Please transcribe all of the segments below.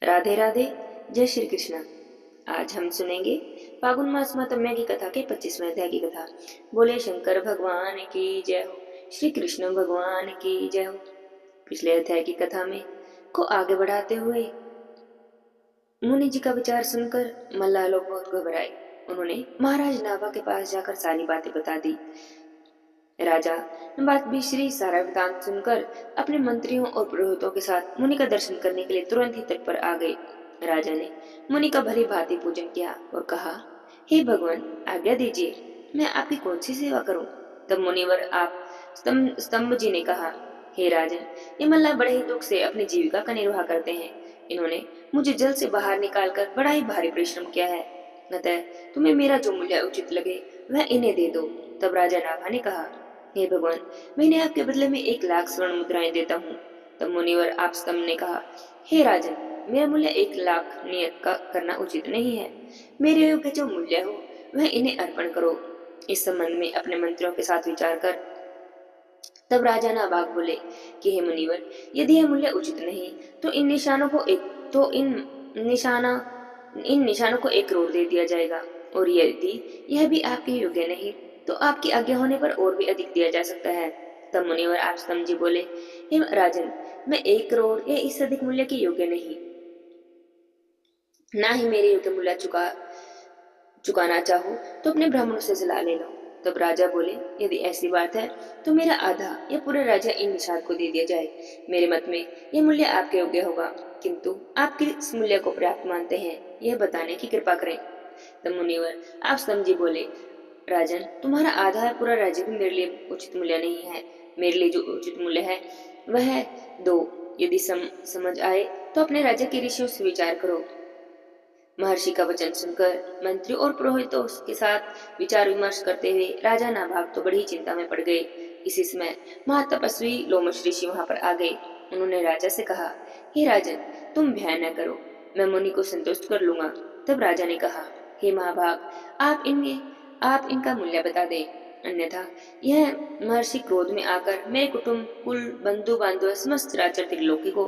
राधे राधे। जय श्री कृष्ण। आज हम सुनेंगे फागुन मास महात्म्य की कथा के 25वें अध्याय की कथा। बोले शंकर भगवान की जय हो, श्री कृष्ण भगवान की जय हो। पिछले अध्याय की कथा में को आगे बढ़ाते हुए मुनि जी का विचार सुनकर मल्लाह लोग बहुत घबराए। उन्होंने महाराज नाभा के पास जाकर सारी बातें बता दी। राजा बात भी श्री सारा वृतांत सुनकर अपने मंत्रियों और पुरोहितों के साथ मुनि का दर्शन करने के लिए तुरंत ही तट पर आ गए। राजा ने मुनि का भली भांति पूजन किया और कहा, हे भगवान, आज्ञा दीजिए, मैं आपकी कौन सी सेवा करूं। तब मुनिवर आप स्तंभ जी ने कहा, हे राजन, ये मल्लाह बड़े ही दुख से अपनी जीविका का निर्वाह करते हैं। इन्होंने मुझे जल से बाहर निकालकर बड़ा ही भारी परिश्रम किया है, अतः तुम्हें मेरा जो मूल्य उचित लगे वह इन्हें दे दो। तब राजा नाभा ने कहा, हे भगवान, मैंने आपके बदले में 1 लाख स्वर्ण मुद्राएं देता हूँ। तब मुनिवर आप स्तंभ ने कहा, हे राजन, मेरा मूल्य 1 लाख नियत का करना उचित नहीं है। मेरे योग्य जो मूल्य हो वह इन्हें अर्पण करो। इस संबंध में अपने मंत्रियों के साथ विचार कर तब राजा नाभाग बोले कि हे मुनिवर, यदि यह मूल्य उचित नहीं तो इन निशानों को 1 करोड़ दे दिया जाएगा, और यदि यह भी आपके योग्य नहीं तो आपकी आज्ञा होने पर और भी अधिक दिया जा सकता है। तब मुनिवर आप समझी बोले, हे राजन, मैं 1 करोड़ या इससे अधिक मूल्य के योग्य नहीं, ना ही मेरे योग्य मूल्य चुकाना चाहो तो अपने ब्राह्मणों से सलाह ले लो। तब राजा बोले, यदि ऐसी बात है तो मेरा आधा या पूरा राज्य इन निषाद को दे दिया जाए। मेरे मत में यह मूल्य आपके योग्य होगा, किंतु आप किस मूल्य को पर्याप्त मानते हैं यह बताने की कृपा करें। तब मुनिवर आप समझी बोले, राजन, तुम्हारा आधा या पूरा राज्य भी मेरे लिए उचित मूल्य नहीं है। मेरे लिए जो उचित मूल्य है वह है 2। यदि समझ आए तो अपने राज्य के ऋषियों से विचार करो। महर्षि का वचन सुनकर मंत्री और पुरोहितों के साथ विचार विमर्श करते हुए राजा नाभाग तो बड़ी चिंता में पड़ गए। इसी समय महातपस्वी लोमश ऋषि वहां पर आ गए। उन्होंने राजा से कहा, हे राजन, तुम भय न करो, मैं मुनि को संतुष्ट कर लूंगा। तब राजा ने कहा, हे महाभाग, आप इनका मूल्य बता दें, अन्यथा यह महर्षि क्रोध में आकर मेरे कुटुंब, कुल, बंधु बांधव, समस्त राजा त्रिलोकी को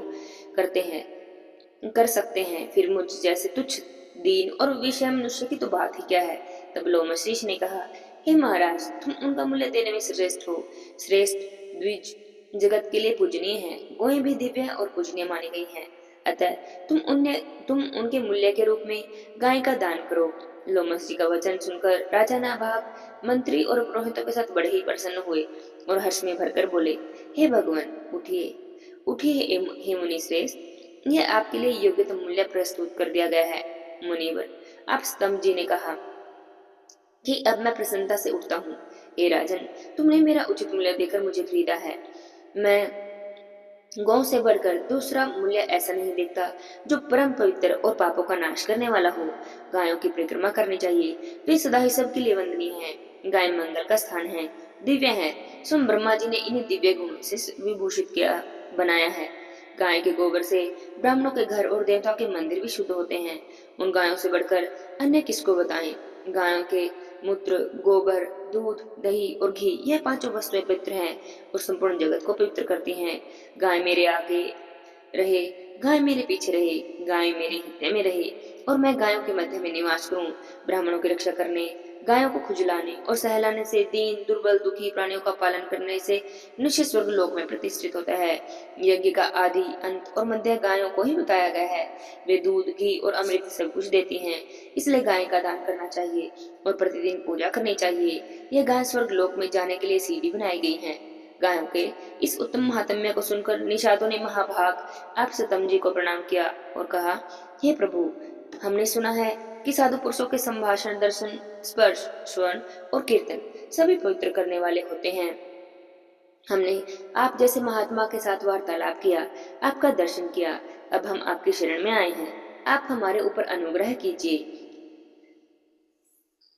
कर सकते हैं। फिर मुझ जैसे तुच्छ, दीन और विषय मनुष्य की तो बात ही क्या है। तब लोमशीष ने कहा, हे महाराज, तुम उनका मूल्य देने में श्रेष्ठ हो। श्रेष्ठ द्विज जगत के लिए पूजनीय है, गोएं भी दिव्य और पूजनीय मानी गई हैं। अतः तुम उनके मूल्य के रूप में गाय का दान करो। लोमस जी का वचन सुनकर राजा नाभाग मंत्री और पुरोहितों के साथ बड़े ही प्रसन्न हुए और हर्ष में भरकर बोले, हे भगवान, उठिए उठिए, हे मुनि श्रेष्ठ, यह आपके लिए योग्यतम मूल्य प्रस्तुत कर दिया गया है। मुनिवर आप स्तंभ जी ने कहा कि अब मैं प्रसन्नता से उठता हूँ। हे राजन, तुमने मेरा उचित मूल्य देकर मुझे खरीदा है। मैं गौ से बढ़कर दूसरा मूल्य ऐसा नहीं देखता जो परम पवित्र और पापों का नाश करने वाला हो। गायों की परिक्रमा करनी चाहिए, वे सदा ही सबके लिए वंदनीय हैं। गाय मंगल का स्थान है, दिव्य है। स्वयं ब्रह्मा जी ने इन्हें दिव्य गुण से विभूषित किया बनाया है। गाय के गोबर से ब्राह्मणों के घर और देवताओं के मंदिर भी शुद्ध होते हैं। उन गायों से बढ़कर अन्य किसको बताएं। गायों के मूत्र, गोबर, दूध, दही और घी, यह 5 वस्तुएं पवित्र हैं और संपूर्ण जगत को पवित्र करती हैं। गाय मेरे आगे रहे, गाय मेरे पीछे रहे, गाय मेरे हिस्से में रहे और मैं गायों के मध्य में निवास करूं। ब्राह्मणों की रक्षा करने, गायों को खुजलाने और सहलाने से, दीन, दुर्बल, दुखी प्राणियों का पालन करने से मनुष्य स्वर्ग लोक में प्रतिष्ठित होता है। यज्ञ का आदि, अंत और मध्य गायों को ही बताया गया है। वे दूध, घी और अमृत सब कुछ देती हैं, इसलिए गाय का दान करना चाहिए और प्रतिदिन पूजा करनी चाहिए। यह गाय स्वर्ग लोक में जाने के लिए सीढ़ी बनाई गई है। गायों के इस उत्तम महात्म्य को सुनकर निषादों ने महाभाग आप सतम जी को प्रणाम किया और कहा, हे प्रभु, हमने सुना है कि साधु पुरुषों के संभाषण, दर्शन, स्पर्श, श्रवण और कीर्तन सभी पवित्र करने वाले होते हैं। हमने आप जैसे महात्मा के साथ वार्तालाप किया, आपका दर्शन किया। अब हम आपकी शरण में आए हैं, आप हमारे ऊपर अनुग्रह कीजिए।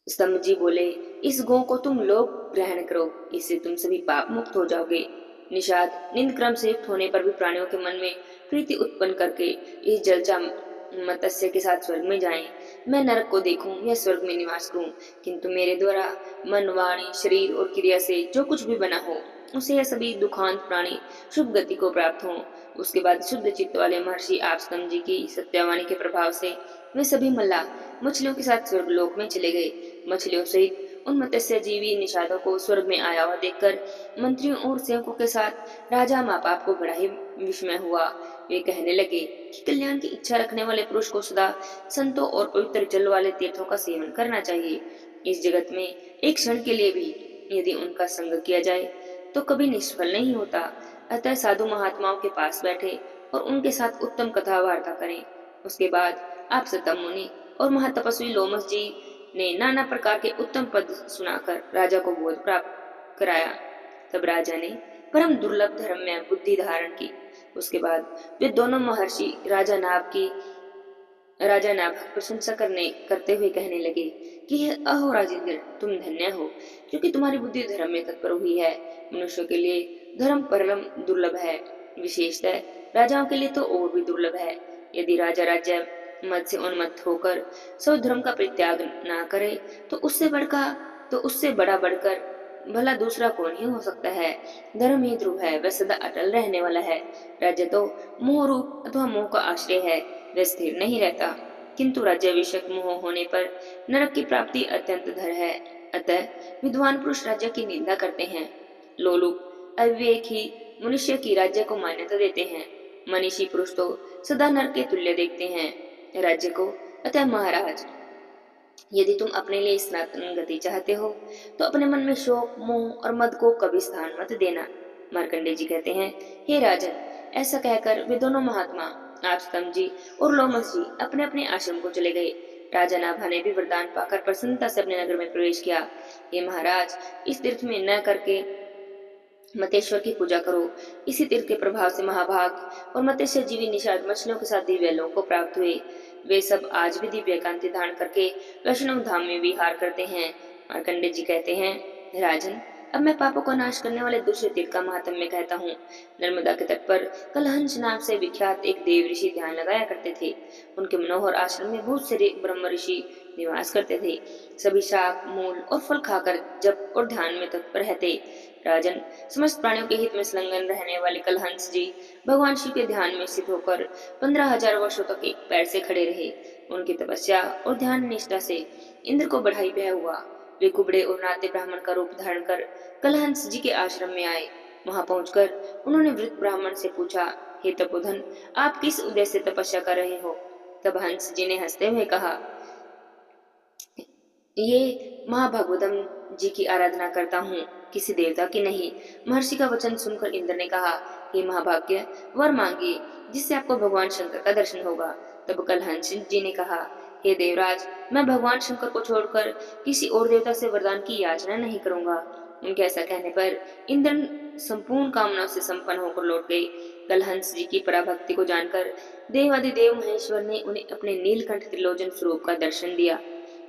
स्तंभ जी बोले, इस गौ को तुम लोग ग्रहण करो, इससे तुम सभी पाप मुक्त हो जाओगे। निषाद निंद क्रम से युक्त होने पर भी प्राणियों के मन में प्रीति उत्पन्न करके इस जलचा मत्स्य के साथ स्वर्ग में जाएं। मैं नरक को देखूं या स्वर्ग में निवास करूं, किंतु मेरे द्वारा मन, वाणी, शरीर और क्रिया से जो कुछ भी बना हो उसे यह सभी दुखांत प्राणी शुभ गति को प्राप्त हों। उसके बाद शुद्ध चित्त वाले महर्षि आपस्तम जी की सत्यावाणी के प्रभाव से वे सभी मल्लाह मछलियों के साथ स्वर्गलोक में चले गए। मछलियों सहित उन मत्स्य जीवी निषादों को स्वर्ग में आया हुआ देखकर मंत्रियों और सेवकों के साथ राजा माँ बाप को बड़ा ही विस्मय हुआ। वे कहने लगे कि कल्याण की इच्छा रखने वाले पुरुष को सदा संतों और पवित्र जल वाले तीर्थों का सेवन करना चाहिए। इस जगत में एक क्षण के लिए भी यदि उनका संग किया जाए तो कभी निष्फल नहीं होता। अतः साधु महात्माओं के पास बैठे और उनके साथ उत्तम कथा वार्ता करें। उसके बाद आप सतम मुनि और महातपस्वी लोमस जी ने नाना प्रकार के उत्तम पद सुनाकर राजा को बोध प्राप्त कराया। तब राजा ने परम दुर्लभ धर्म में बुद्धि धारण की। उसके बाद वे दोनों महर्षि राजा नाभ प्रशंसा करते हुए कहने लगे कि अहो राजेंद्र, तुम धन्य हो क्योंकि तुम्हारी बुद्धि धर्म में तत्पर हुई है। मनुष्य के लिए धर्म परम दुर्लभ है, विशेषतः राजाओं के लिए तो और भी दुर्लभ है। यदि राजा राज्य मद से उन्मत्त होकर सब धर्म का परित्याग ना करे तो उससे बड़ा बढ़कर भला दूसरा कौन ही हो सकता है। धर्म ही ध्रुव है, वह सदा अटल रहने वाला है। राज्य तो मोह रूप अथवा मोह का आश्रय है, वह स्थिर नहीं रहता। किंतु राज्याभिषेक मोह होने पर नरक की प्राप्ति अत्यंत धर है। अतः विद्वान पुरुष राज्य की निंदा करते हैं। लोलुप अविवेक ही मनुष्य की राज्य को मान्यता देते हैं। मनीषी पुरुष तो सदा नरक के तुल्य देखते हैं राज्य को। अतः महाराज, यदि तुम अपने लिए सनातन गति चाहते हो तो अपने मन में शोक, मोह और मद को कभी स्थान मत देना। मार्कंडेय जी कहते हैं, हे राजन, ऐसा कहकर वे दोनों महात्मा आपस्तम जी और लोमस जी अपने अपने आश्रम को चले गए। राजा नाभा ने भी वरदान पाकर प्रसन्नता से अपने नगर में प्रवेश किया। हे महाराज, इस तीर्थ में न करके मतेश्वर की पूजा करो। इसी तीर्थ के प्रभाव से महाभाग और मत्स्य जीवी निषाद मछलियों के साथ दिव्य लोक को प्राप्त हुए। वे सब आज भी दिव्य कांति धारण करके वैष्णव धाम में विहार करते हैं। मार्कंडेय जी कहते हैं, राजन, अब मैं पापों का नाश करने वाले दूसरे तीर्थ का महात्म्य कहता हूँ। नर्मदा के तट पर कलहंस नाम से विख्यात एक देव ऋषि ध्यान लगाया करते थे। उनके मनोहर आश्रम में बहुत से ब्रह्म ऋषि निवास करते थे। सभी शाक, मूल और फल खाकर जप और ध्यान में तत्पर रहते। राजन, समस्त प्राणियों के हित में संलग्न रहने वाले कलहंस जी भगवान शिव के ध्यान में स्थित होकर 15,000 वर्षों तक एक पैर से खड़े रहे। उनकी तपस्या और ध्यान निष्ठा से इंद्र को बढ़ाई भय हुआ। वे कुबड़े और नाते ब्राह्मण का रूप धारण कर कलहंस जी के आश्रम में आए। वहां पहुंचकर उन्होंने वृद्ध ब्राह्मण से पूछा, हे तपोधन, आप किस उद्देश्य से तपस्या कर रहे हो? तब हंस जी ने हंसते हुए कहा, ये महाभगवतम जी की आराधना करता हूँ, किसी देवता की नहीं। महर्षि का वचन सुनकर इंद्र ने कहा, हे महाभाग्य, वर मांगिए जिससे आपको भगवान शंकर का दर्शन होगा। तब कलहंस जी ने कहा, हे देवराज, मैं भगवान शंकर को छोड़कर किसी और देवता से वरदान की याचना नहीं करूंगा। उनके ऐसा कहने पर इंद्र संपूर्ण कामनाओं से संपन्न होकर लौट गए। कलहंस जी की पराभक्ति को जानकर देवादिदेव महेश्वर ने उन्हें अपने नीलकंठ त्रिलोचन स्वरूप का दर्शन दिया।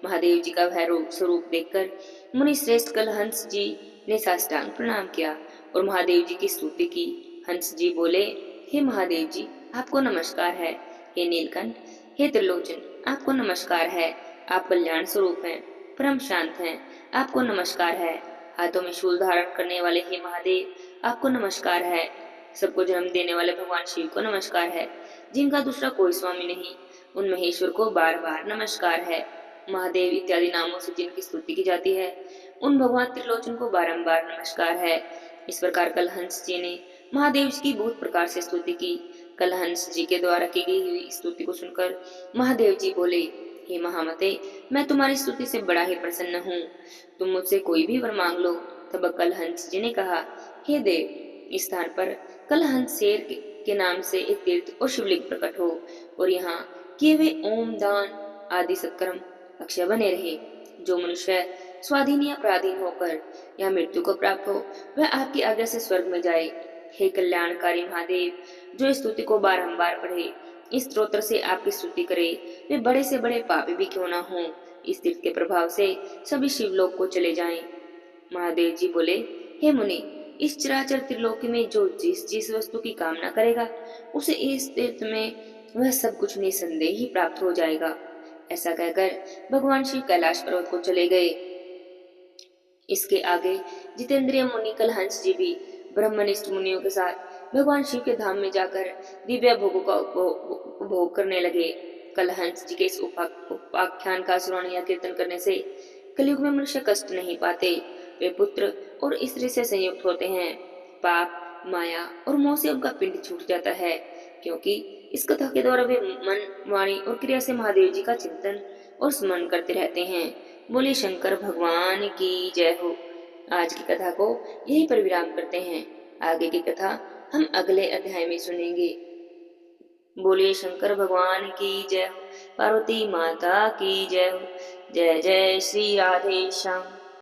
महादेव जी का भैरव स्वरूप देखकर मुनि श्रेष्ठ कलहंस जी ने साष्टांग प्रणाम किया और महादेव जी की स्तुति की। हंस जी बोले, हे महादेव जी, आपको नमस्कार है। हे नीलकंठ, हे त्रिलोचन, आपको नमस्कार है। आप कल्याण स्वरूप हैं, परम शांत हैं, आपको नमस्कार है। हाथों में शूल धारण करने वाले हे महादेव, आपको नमस्कार है। सबको जन्म देने वाले भगवान शिव को नमस्कार है, जिनका दूसरा कोई स्वामी नहीं। उन महेश्वर को बार बार नमस्कार है। महादेव इत्यादि नामों से जिनकी स्तुति की जाती है, उन भगवान त्रिलोचन को बारंबार नमस्कार है। इस प्रकार कलहंस जी ने महादेव जी की बहुत प्रकार से स्तुति की। कलहंस जी के द्वारा की गई हुई स्तुति को सुनकर महादेव जी बोले, हे महामते, मैं तुम्हारी स्तुति से बड़ा ही प्रसन्न हूँ। तुम मुझसे कोई भी वर मांग लो। तब कलहंस जी ने कहा, हे देव, इस स्थान पर कलहंस शेर के नाम से एक तीर्थ और शिवलिंग प्रकट हो और यहाँ किए हुए ओम दान आदि सत्कर्म अक्षय बने रहे। जो मनुष्य स्वाधीन या पराधीन होकर या मृत्यु को प्राप्त हो, वह आपकी आज्ञा से स्वर्ग में जाए। हे कल्याणकारी महादेव, जो इस स्तुति को बारंबार पढ़े, इस स्तोत्र से आपकी स्तुति करे, वे बड़े से बड़े पापी भी क्यों ना हो, इस तीर्थ के प्रभाव से सभी शिवलोक को चले जाएं। महादेव जी बोले, हे मुनि, इस चराचर त्रिलोकी में जो जिस जिस वस्तु की कामना करेगा, उसे इस तीर्थ में वह सब कुछ निसंदेह ही प्राप्त हो जाएगा। ऐसा कहकर भगवान शिव कैलाश पर्वत को चले गए। इसके आगे जितेंद्रिय मुनि कलहंस जी भी ब्रह्मनिष्ठ मुनियों के साथ भगवान शिव के धाम में जाकर दिव्य भोगों का उपभोग करने लगे। कलहंस जी के इस उपाख्यान का श्रवण या कीर्तन करने से कलयुग में मनुष्य कष्ट नहीं पाते। वे पुत्र और स्त्री से संयुक्त होते हैं। पाप, माया और मोह से उनका पिंड छूट जाता है, क्योंकि इस कथा के द्वारा वे मन, वाणी और क्रिया से महादेव जी का चिंतन और स्मरण करते रहते हैं। बोले शंकर भगवान की जय हो। आज की कथा को यहीं पर विराम करते हैं। आगे की कथा हम अगले अध्याय में सुनेंगे। बोले शंकर भगवान की जय हो। पार्वती माता की जय हो। जय जय श्री राधे श्याम।